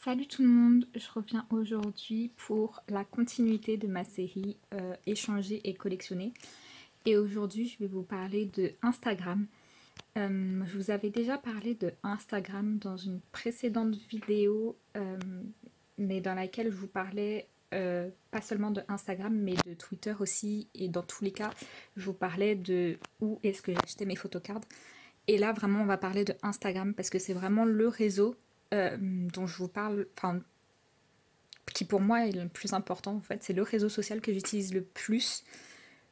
Salut tout le monde, je reviens aujourd'hui pour la continuité de ma série Échanger et collectionner. Et aujourd'hui, je vais vous parler de Instagram. Je vous avais déjà parlé de Instagram dans une précédente vidéo, mais dans laquelle je vous parlais pas seulement de Instagram, mais de Twitter aussi. Et dans tous les cas, je vous parlais de où est-ce que j'achetais mes photocards. Et là, vraiment, on va parler de Instagram parce que c'est vraiment le réseau dont je vous parle, enfin, qui pour moi est le plus important en fait. C'est le réseau social que j'utilise le plus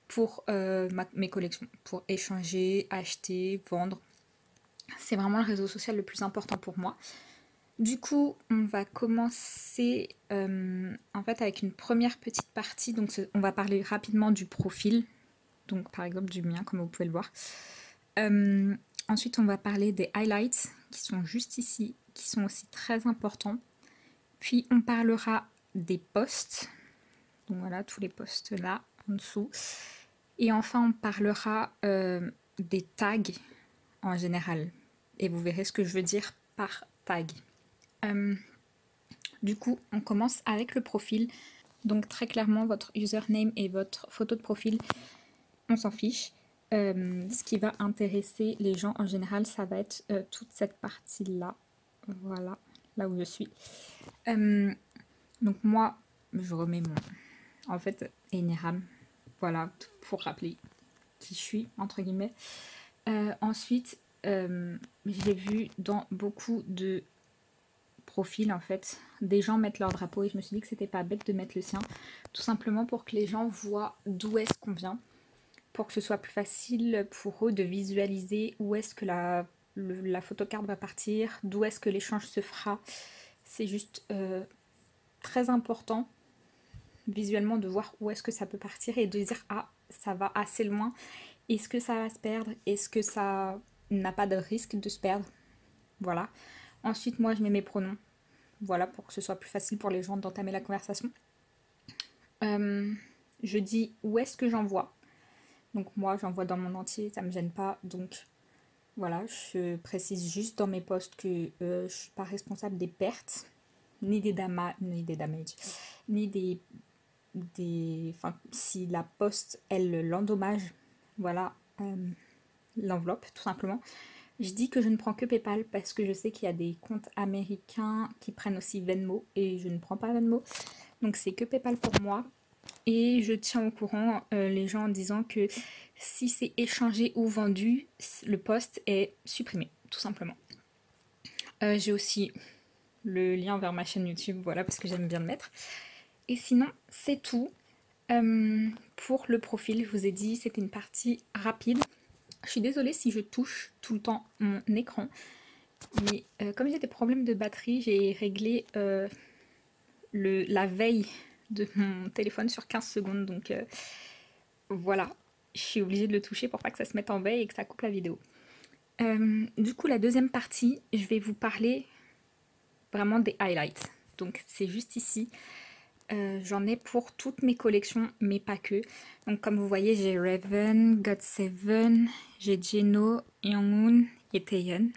pour mes collections, pour échanger, acheter, vendre. C'est vraiment le réseau social le plus important pour moi. Du coup, on va commencer en fait avec une première petite partie. Donc, on va parler rapidement du profil. Donc, par exemple, du mien, comme vous pouvez le voir. Euh, Ensuite, on va parler des highlights qui sont juste ici, qui sont aussi très importants. Puis, on parlera des posts. Donc voilà, tous les posts là, en dessous. Et enfin, on parlera des tags en général. Et vous verrez ce que je veux dire par tag. Euh, du coup, on commence avec le profil. Donc très clairement, votre username et votre photo de profil, on s'en fiche. Ce qui va intéresser les gens en général, ça va être toute cette partie-là. Voilà, là où je suis. Euh, donc moi, je remets mon... En fait, Enneagram. Voilà, pour rappeler qui je suis, entre guillemets. Ensuite, j'ai vu dans beaucoup de profils, en fait, des gens mettre leur drapeau et je me suis dit que c'était pas bête de mettre le sien, tout simplement pour que les gens voient d'où est-ce qu'on vient, pour que ce soit plus facile pour eux de visualiser où est-ce que la photocarte va partir, d'où est-ce que l'échange se fera. C'est juste très important visuellement de voir où est-ce que ça peut partir et de dire ah ça va assez loin, est-ce que ça va se perdre, est-ce que ça n'a pas de risque de se perdre, voilà. Ensuite moi je mets mes pronoms, voilà, pour que ce soit plus facile pour les gens d'entamer la conversation. Euh, je dis où est-ce que j'envoie, donc moi j'envoie dans le monde entier, ça me gêne pas, donc voilà, je précise juste dans mes posts que je suis pas responsable des pertes, ni des damages, ni enfin, si la poste, elle l'endommage, voilà, l'enveloppe, tout simplement. Je dis que je ne prends que PayPal parce que je sais qu'il y a des comptes américains qui prennent aussi Venmo et je ne prends pas Venmo. Donc c'est que PayPal pour moi. Et je tiens au courant les gens en disant que si c'est échangé ou vendu, le post est supprimé, tout simplement. J'ai aussi le lien vers ma chaîne YouTube, voilà, parce que j'aime bien le mettre. Et sinon, c'est tout. Pour le profil, je vous ai dit, c'était une partie rapide. Je suis désolée si je touche tout le temps mon écran, mais comme j'ai des problèmes de batterie, j'ai réglé la veille de mon téléphone sur 15 secondes, donc voilà, je suis obligée de le toucher pour pas que ça se mette en veille et que ça coupe la vidéo. Du coup, la deuxième partie, je vais vous parler vraiment des highlights. Donc c'est juste ici. J'en ai pour toutes mes collections, mais pas que. Donc comme vous voyez, j'ai Raven, GOT7, j'ai Geno, Younghoon et Taeyeon.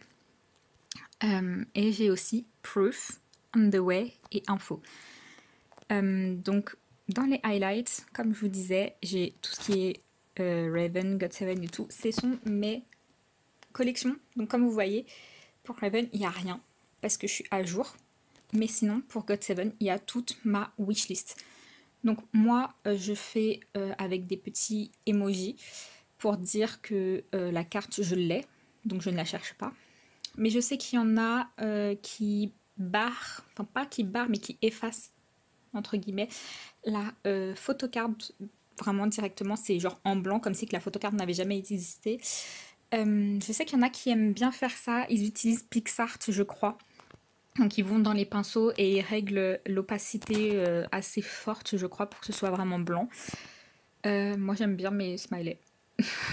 Et j'ai aussi Proof, On The Way et Info. Donc dans les highlights, comme je vous disais, j'ai tout ce qui est Raven, GOT7 et tout. Ce sont mes collections. Donc comme vous voyez, pour Raven, il n'y a rien parce que je suis à jour. Mais sinon, pour GOT7, il y a toute ma wishlist. Donc moi, je fais avec des petits emojis pour dire que la carte, je l'ai, donc je ne la cherche pas. Mais je sais qu'il y en a qui barrent, enfin pas qui barrent, mais qui effacent, entre guillemets, la photocarte vraiment directement. C'est genre en blanc, comme si que la photocarte n'avait jamais existé. Je sais qu'il y en a qui aiment bien faire ça. Ils utilisent PixArt, je crois. Donc ils vont dans les pinceaux et ils règlent l'opacité assez forte, je crois, pour que ce soit vraiment blanc. Moi j'aime bien mes smileys.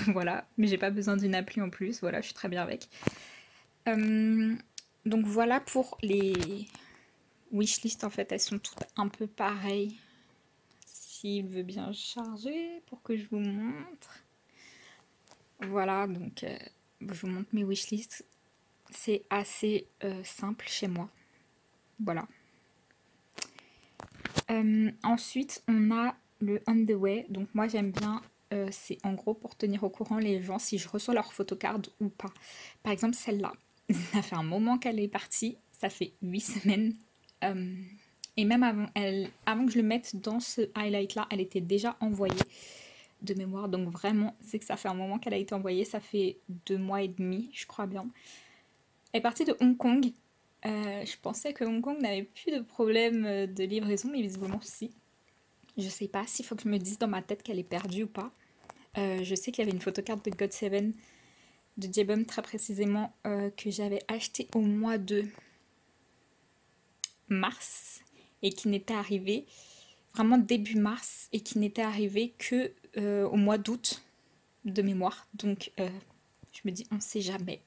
Voilà, mais j'ai pas besoin d'une appli en plus, voilà, je suis très bien avec. Euh, donc voilà pour les wishlists, en fait, elles sont toutes un peu pareilles. S'il veut bien charger pour que je vous montre. Voilà, donc je vous montre mes wishlists. C'est assez simple chez moi. Voilà. Ensuite, on a le on the way. Donc moi, j'aime bien, c'est en gros pour tenir au courant les gens si je reçois leur photocard ou pas. Par exemple, celle-là, ça fait un moment qu'elle est partie, ça fait 8 semaines. Euh, et même avant que je le mette dans ce highlight-là, elle était déjà envoyée de mémoire. Donc vraiment, c'est que ça fait un moment qu'elle a été envoyée. Ça fait 2 mois et demi, je crois bien. Elle est partie de Hong Kong. Je pensais que Hong Kong n'avait plus de problème de livraison, mais visiblement si. Je sais pas s'il faut que je me dise dans ma tête qu'elle est perdue ou pas. Je sais qu'il y avait une photocarte de GOT7 de Jebum très précisément que j'avais acheté au mois de mars et qui n'était arrivée vraiment début mars et qui n'était arrivée que au mois d'août de mémoire. Donc je me dis on sait jamais.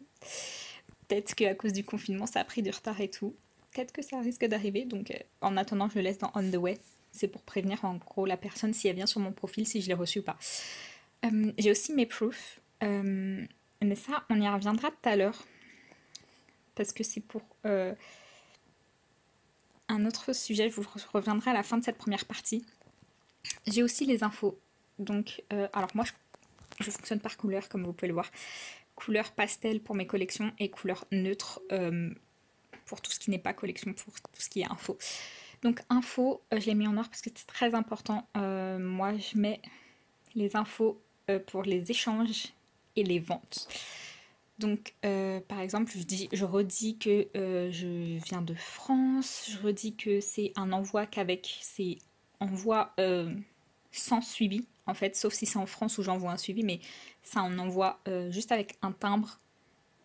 Peut-être qu'à cause du confinement ça a pris du retard et tout. Peut-être que ça risque d'arriver. Donc en attendant je le laisse dans On the Way. C'est pour prévenir en gros la personne si elle vient sur mon profil si je l'ai reçu ou pas. J'ai aussi mes proofs. Mais ça on y reviendra tout à l'heure. Parce que c'est pour un autre sujet, je vous reviendrai à la fin de cette première partie. J'ai aussi les infos. Donc, alors moi, je fonctionne par couleur, comme vous pouvez le voir. Couleur pastel pour mes collections et couleur neutre pour tout ce qui n'est pas collection, pour tout ce qui est info. Donc, info, je l'ai mis en noir parce que c'est très important. Moi, je mets les infos pour les échanges et les ventes. Donc, par exemple, je redis que je viens de France, je redis que c'est un envoi c'est envoi sans suivi, en fait, sauf si c'est en France où j'envoie un suivi, mais ça en envoie juste avec un timbre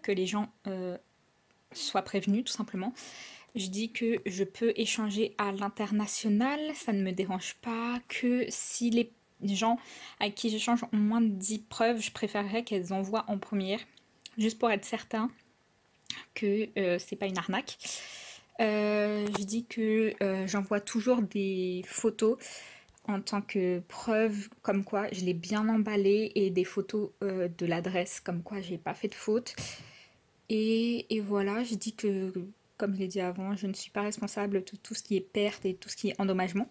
que les gens soient prévenus, tout simplement. Je dis que je peux échanger à l'international, ça ne me dérange pas, que si les gens avec qui j'échange ont moins de 10 preuves, je préférerais qu'elles envoient en première juste pour être certain que c'est pas une arnaque. Je dis que j'envoie toujours des photos en tant que preuve comme quoi je l'ai bien emballé et des photos de l'adresse comme quoi j'ai pas fait de faute. Et voilà, je dis que, comme je l'ai dit avant, je ne suis pas responsable de tout ce qui est perte et tout ce qui est endommagement.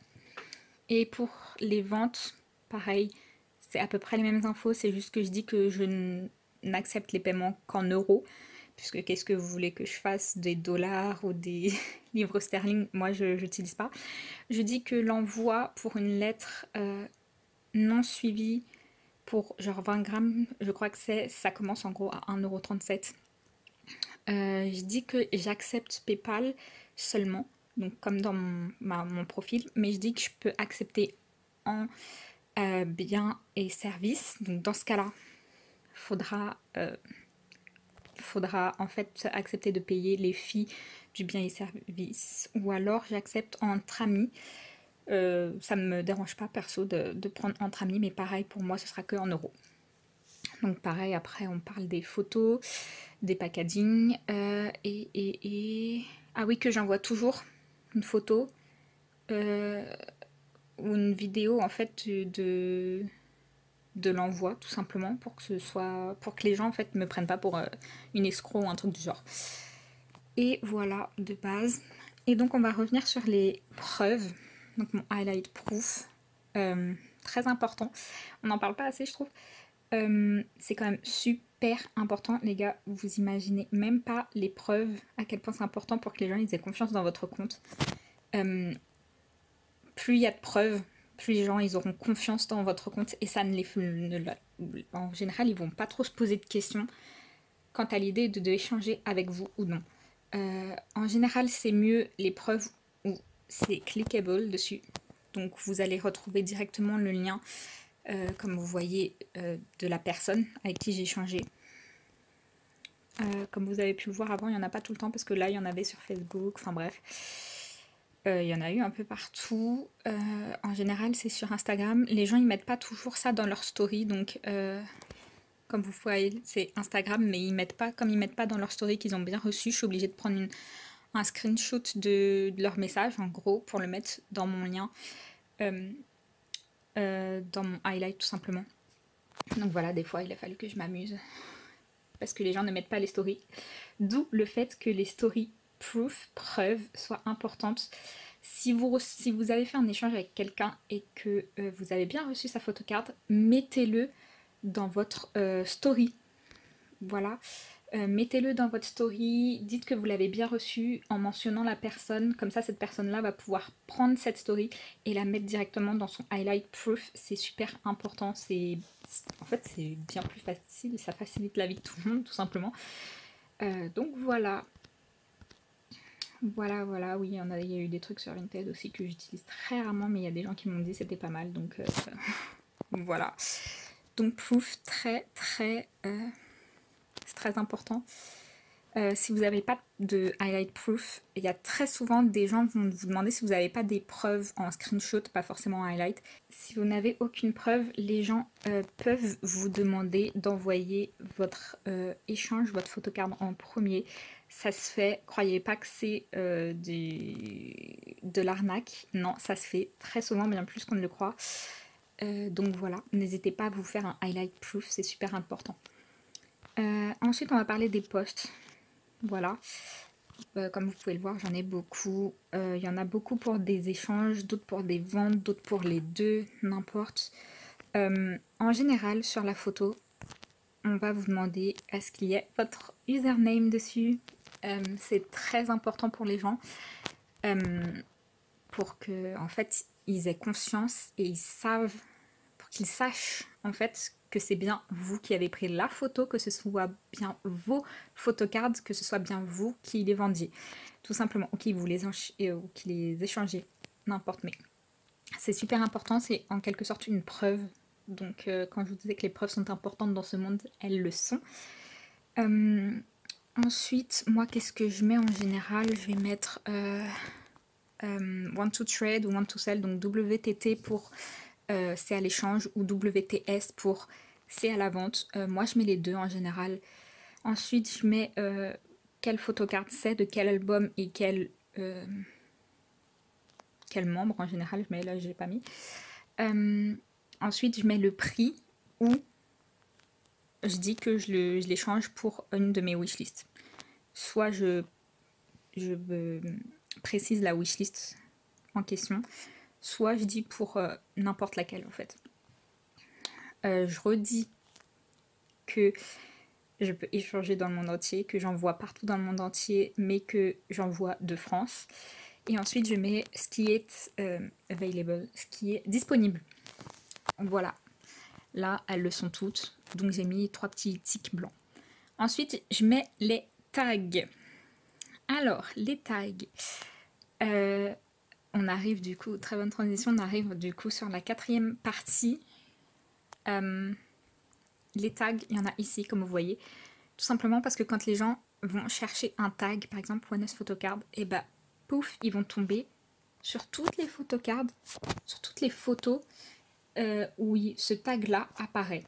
Et pour les ventes, pareil, c'est à peu près les mêmes infos, c'est juste que je dis que je n'accepte les paiements qu'en euros, puisque qu'est-ce que vous voulez que je fasse, des dollars ou des livres sterling, moi je n'utilise pas. Je dis que l'envoi pour une lettre non suivie pour genre 20 grammes, je crois que ça commence en gros à 1,37 €. Je dis que j'accepte PayPal seulement, donc comme dans mon profil, mais je dis que je peux accepter en biens et services. Donc dans ce cas-là, faudra en fait accepter de payer les fees du bien et service. Ou alors j'accepte entre amis. Ça ne me dérange pas perso de prendre entre amis, mais pareil pour moi ce sera que en euros. Donc pareil, après on parle des photos, des packaging ah oui, que j'envoie toujours une photo ou une vidéo en fait de l'envoi tout simplement pour que les gens en fait me prennent pas pour une escroc ou un truc du genre. Et voilà de base. Et donc on va revenir sur les preuves. Donc mon highlight proof, très important. On n'en parle pas assez je trouve. C'est quand même super important les gars, vous imaginez même pas les preuves à quel point c'est important pour que les gens ils aient confiance dans votre compte. Plus il y a de preuves, plus les gens ils auront confiance dans votre compte et ça en général ils vont pas trop se poser de questions quant à l'idée de échanger avec vous ou non. En général c'est mieux les preuves où c'est clickable dessus, donc vous allez retrouver directement le lien comme vous voyez de la personne avec qui j'ai échangé. Comme vous avez pu le voir avant, il n'y en a pas tout le temps parce que là il y en avait sur Facebook, enfin bref. Il y en a eu un peu partout. En général c'est sur Instagram. Les gens ils mettent pas toujours ça dans leur story, donc comme vous voyez c'est Instagram, mais comme ils mettent pas dans leur story qu'ils ont bien reçu, je suis obligée de prendre un screenshot de leur message en gros pour le mettre dans mon lien, dans mon highlight tout simplement. Donc voilà, des fois il a fallu que je m'amuse parce que les gens ne mettent pas les stories. D'où le fait que les stories proof, preuves, soient importantes. Si vous avez fait un échange avec quelqu'un et que vous avez bien reçu sa photocard, mettez-le dans votre story. Voilà. Mettez-le dans votre story, dites que vous l'avez bien reçu en mentionnant la personne, comme ça cette personne-là va pouvoir prendre cette story et la mettre directement dans son highlight proof. C'est super important, en fait c'est bien plus facile, ça facilite la vie de tout le monde tout simplement. Donc voilà. Voilà, oui, il y a eu des trucs sur Vinted aussi que j'utilise très rarement, mais il y a des gens qui m'ont dit que c'était pas mal, donc voilà. Donc proof, c'est très important. Si vous n'avez pas de highlight proof, il y a très souvent des gens qui vont vous demander si vous n'avez pas des preuves en screenshot, pas forcément en highlight. Si vous n'avez aucune preuve, les gens peuvent vous demander d'envoyer votre échange, votre photocard en premier. Ça se fait, croyez pas que c'est de l'arnaque. Non, ça se fait très souvent, bien plus qu'on ne le croit. Donc voilà, n'hésitez pas à vous faire un highlight proof, c'est super important. Ensuite, on va parler des posts. Voilà, comme vous pouvez le voir, j'en ai beaucoup. Il y en a beaucoup pour des échanges, d'autres pour des ventes, d'autres pour les deux, n'importe. En général, sur la photo, on va vous demander à ce qu'il y ait votre username dessus. C'est très important pour les gens, pour que, en fait, ils aient conscience et pour qu'ils sachent, en fait, que c'est bien vous qui avez pris la photo, que ce soit bien vos photocards, que ce soit bien vous qui les vendiez, tout simplement, ou qui les échangez, n'importe. Mais c'est super important, c'est en quelque sorte une preuve. Donc quand je vous disais que les preuves sont importantes dans ce monde, elles le sont. Ensuite, moi, qu'est-ce que je mets en général? Je vais mettre Want to Trade ou Want to Sell, donc WTT pour c'est à l'échange, ou WTS pour c'est à la vente. Moi je mets les deux en général. Ensuite je mets quelle photocard c'est, de quel album et quel membre en général, mais là j'ai pas mis. Ensuite je mets le prix, ou je dis que je l'échange pour une de mes wishlists. Soit je précise la wishlist en question, soit je dis pour n'importe laquelle en fait. Je redis que je peux échanger dans le monde entier, que j'envoie partout dans le monde entier, mais que j'envoie de France. Et ensuite, je mets ce qui est available, ce qui est disponible. Voilà. Là, elles le sont toutes. Donc, j'ai mis 3 petits tics blancs. Ensuite, je mets les tags. Alors, les tags. On arrive du coup, très bonne transition, on arrive du coup sur la 4e partie. Les tags, il y en a ici, comme vous voyez. Tout simplement parce que quand les gens vont chercher un tag, par exemple OneUs Photocard, et bah pouf, ils vont tomber sur toutes les photocards, sur toutes les photos où ce tag-là apparaît.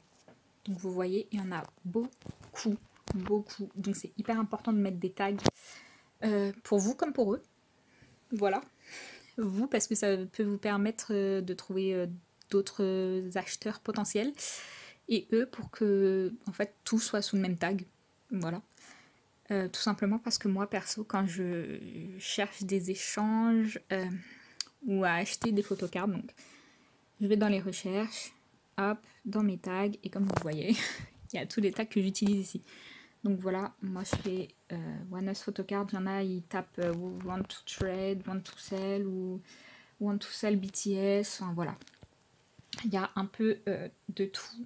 Donc vous voyez, il y en a beaucoup. Donc c'est hyper important de mettre des tags pour vous comme pour eux. Voilà. Vous, parce que ça peut vous permettre de trouver d'autres acheteurs potentiels. Et eux, pour que en fait tout soit sous le même tag. Voilà. Tout simplement parce que moi, perso, quand je cherche des échanges ou à acheter des photocards, donc je vais dans les recherches, hop, dans mes tags, et comme vous voyez, il y a tous les tags que j'utilise ici. Donc voilà, moi je fais OneUs Photocard, il y en a, ils tapent Want to Trade, Want to Sell ou Want to Sell BTS, enfin voilà. Il y a un peu de tout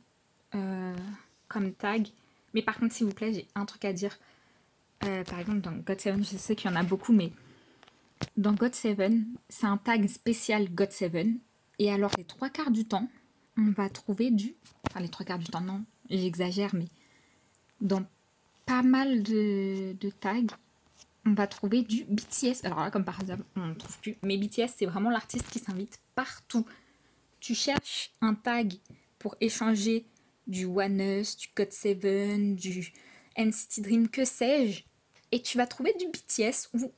comme tag. Mais par contre, s'il vous plaît, j'ai un truc à dire. Par exemple, dans GOT7, je sais qu'il y en a beaucoup, mais dans GOT7, c'est un tag spécial GOT7. Et alors, les 3/4 du temps, on va trouver Enfin, les 3/4 du temps, non, j'exagère, mais dans pas mal de tags, on va trouver du BTS. Alors là, comme par exemple, on ne trouve plus. Mais BTS, c'est vraiment l'artiste qui s'invite partout. Tu cherches un tag pour échanger du OneUs, du GOT7, du NCT Dream, que sais-je, et tu vas trouver du BTS, ou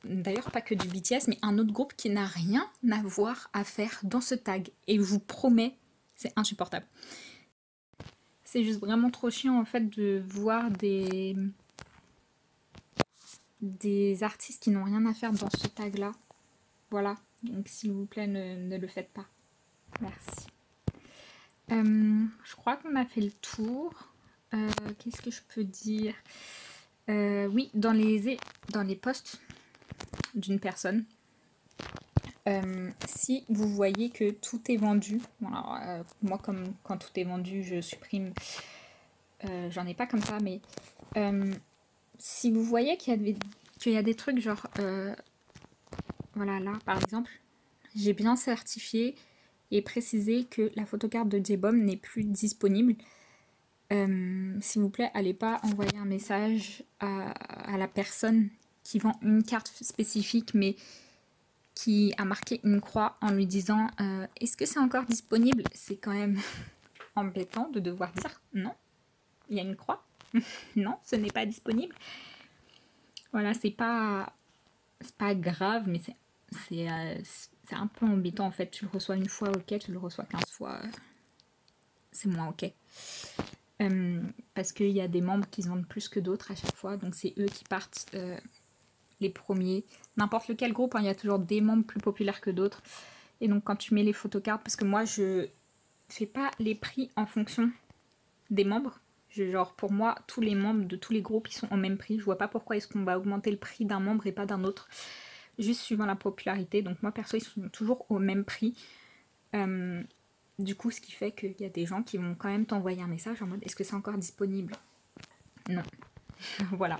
d'ailleurs pas que du BTS, mais un autre groupe qui n'a rien à voir à faire dans ce tag. Et je vous promets, c'est insupportable. C'est juste vraiment trop chiant en fait de voir des artistes qui n'ont rien à faire dans ce tag là. Voilà, donc s'il vous plaît, ne le faites pas. Merci. Je crois qu'on a fait le tour. Qu'est-ce que je peux dire? Oui, dans les posts d'une personne, si vous voyez que tout est vendu, alors, moi comme quand tout est vendu, je supprime, j'en ai pas comme ça, mais si vous voyez qu'il y a des trucs genre, voilà là par exemple, j'ai bien certifié et précisé que la photocarte de J-Bomb n'est plus disponible. S'il vous plaît, allez pas envoyer un message à la personne qui vend une carte spécifique mais qui a marqué une croix en lui disant est-ce que c'est encore disponible? C'est quand même embêtant de devoir dire non, il y a une croix, non, ce n'est pas disponible. Voilà, c'est pas grave, mais c'est un peu embêtant en fait. Tu le reçois une fois, ok, tu le reçois 15 fois, c'est moins ok. Parce qu'il y a des membres qui se vendent plus que d'autres à chaque fois, donc c'est eux qui partent les premiers. N'importe lequel groupe, hein, il y a toujours des membres plus populaires que d'autres. Et donc quand tu mets les photocartes, parce que moi je fais pas les prix en fonction des membres. Genre pour moi, tous les membres de tous les groupes, ils sont au même prix. Je vois pas pourquoi est-ce qu'on va augmenter le prix d'un membre et pas d'un autre. Juste suivant la popularité. Donc moi perso, ils sont toujours au même prix. Du coup, ce qui fait qu'il y a des gens qui vont quand même t'envoyer un message en mode est-ce que c'est encore disponible? Non. Voilà.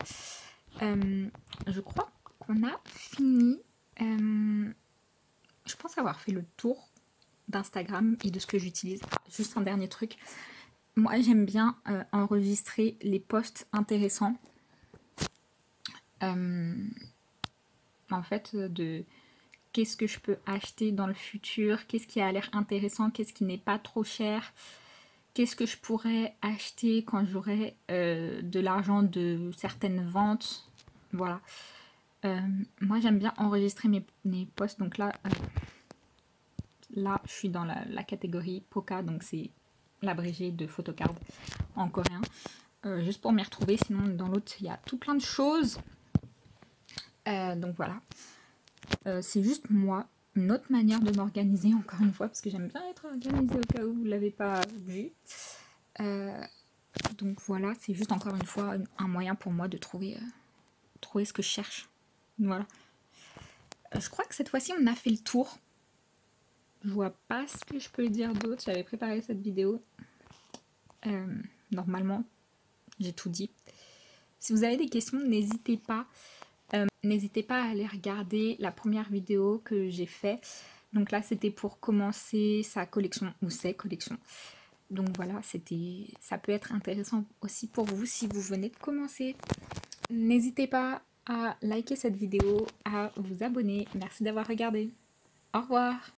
Je crois qu'on a fini. Je pense avoir fait le tour d'Instagram et de ce que j'utilise. Ah, juste un dernier truc. Moi, j'aime bien enregistrer les posts intéressants. En fait, de qu'est-ce que je peux acheter dans le futur, qu'est-ce qui a l'air intéressant, qu'est-ce qui n'est pas trop cher, qu'est-ce que je pourrais acheter quand j'aurai de l'argent de certaines ventes. Voilà. Moi, j'aime bien enregistrer mes posts. Donc là, je suis dans la catégorie Poca, donc c'est l'abrégé de photocard en coréen. Juste pour m'y retrouver, sinon dans l'autre, il y a tout plein de choses. Donc voilà. C'est juste moi, une autre manière de m'organiser, encore une fois, parce que j'aime bien être organisée au cas où vous ne l'avez pas vu. Donc voilà, c'est juste encore une fois un moyen pour moi de trouver ce que je cherche. Voilà. Je crois que cette fois-ci, on a fait le tour. Je vois pas ce que je peux dire d'autre. J'avais préparé cette vidéo. Normalement, j'ai tout dit. Si vous avez des questions, n'hésitez pas. N'hésitez pas à aller regarder la première vidéo que j'ai fait. Donc là, c'était pour commencer sa collection ou ses collections. Donc voilà, ça peut être intéressant aussi pour vous si vous venez de commencer. N'hésitez pas à liker cette vidéo, à vous abonner. Merci d'avoir regardé. Au revoir.